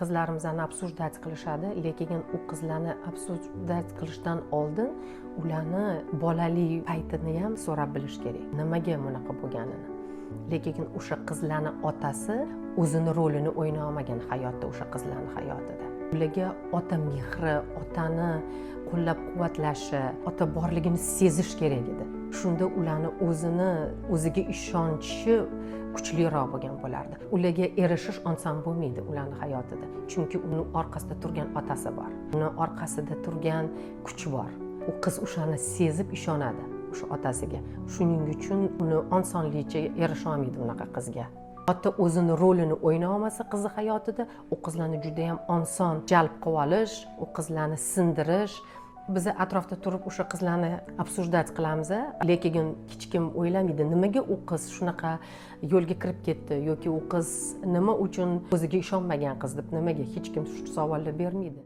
Qizlarimizni obsujdat qilishadi, lekin u qizlarni obsujdat qilishdan oldin ularni bolalik paytini ham so'rab bilish kerak. Nimaga bunaqa bo'lganini. Lekin o'sha qizlarning otasi o'zini rolini o'ynay olmagan hayotda, o'sha qizlarning hayotida. Ularga ota mehri, otani qo'llab-quvvatlashi, ota borligini sezish kerak edi. Shunda ularni o'ziga ishonchi kuchliroq bo'lgan bo'lardi. Ularga erishish oson bo'lmaydi ularning hayotida. Chunki uning orqasida turgan otasi bor. Uning orqasida turgan kuch bor. U qiz o'shani sezib ishonadi o'sha otasiga. Shuning uchun uni osonlikcha erisha olmaydi unaqa qizga. Ota o'zini rolini o'ynay olmasa qizi hayotida, u qizlarni juda ham oson jalb qilib olish, u qizlarni sindirish. Biz atrofda turib o'sha qizlarni obsujdat qilamiz, lekin hech kim o'ylamaydi, nimaga u qiz shunaqa yo'lga kirib ketdi yoki u qiz nima uchun o'ziga ishonmagan qiz deb nimaga hech kim shu savolni bermaydi.